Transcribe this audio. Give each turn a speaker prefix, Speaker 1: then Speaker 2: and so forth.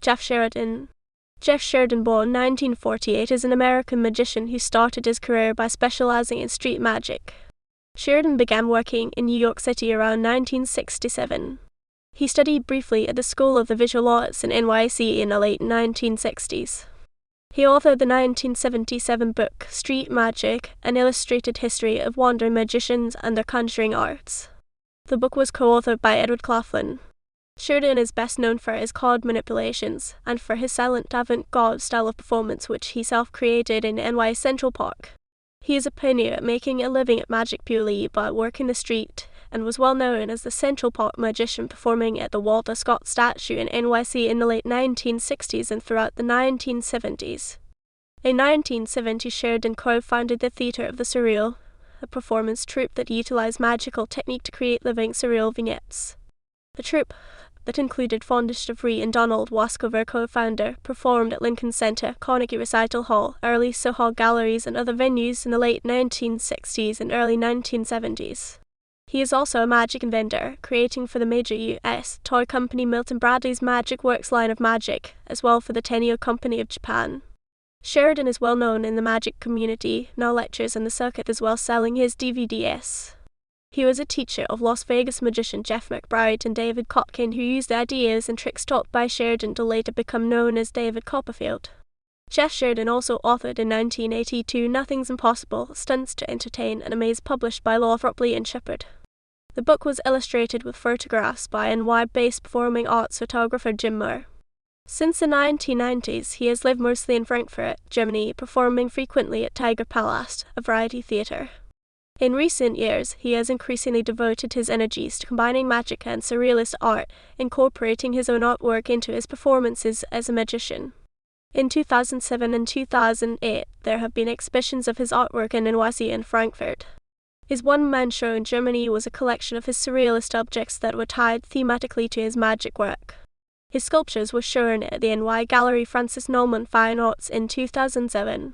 Speaker 1: Jeff Sheridan. Jeff Sheridan, born 1948, is an American magician who started his career by specializing in street magic. Sheridan began working in New York City around 1967. He studied briefly at the School of the Visual Arts in NYC in the late 1960s. He authored the 1977 book Street Magic, An Illustrated History of Wandering Magicians and Their Conjuring Arts. The book was co-authored by Edward Claflin. Sheridan is best known for his card manipulations and for his silent avant-garde style of performance, which he self-created in NY Central Park. He is a pioneer at making a living at magic purely by working the street, and was well known as the Central Park magician, performing at the Walter Scott statue in NYC in the late 1960s and throughout the 1970s. In 1970, Sheridan co-founded the Theatre of the Surreal, a performance troupe that utilized magical technique to create living surreal vignettes. The troupe, that included Fonje, deVre, and Donald Waskover, co-founder, performed at Lincoln Center, Carnegie Recital Hall, early SoHo galleries, and other venues in the late 1960s and early 1970s. He is also a magic inventor, creating for the major U.S. toy company Milton Bradley's Magic Works line of magic, as well for the Tenyo company of Japan. Sheridan is well known in the magic community, now lectures in the circuit as well, selling his DVDs. He was a teacher of Las Vegas magician Jeff McBride and David Kotkin, who used the ideas and tricks taught by Sheridan to later become known as David Copperfield. Jeff Sheridan also authored in 1982 Nothing's Impossible, Stunts to Entertain and Amaze, published by Lothrop Lee and Shepard. The book was illustrated with photographs by NY-based performing arts photographer Jim Moore. Since the 1990s, he has lived mostly in Frankfurt, Germany, performing frequently at Tiger Palast, a variety theatre. In recent years, he has increasingly devoted his energies to combining magic and surrealist art, incorporating his own artwork into his performances as a magician. In 2007 and 2008, there have been exhibitions of his artwork in NYC and Frankfurt. His one-man show in Germany was a collection of his surrealist objects that were tied thematically to his magic work. His sculptures were shown at the NY Gallery Francis Norman Fine Arts in 2007.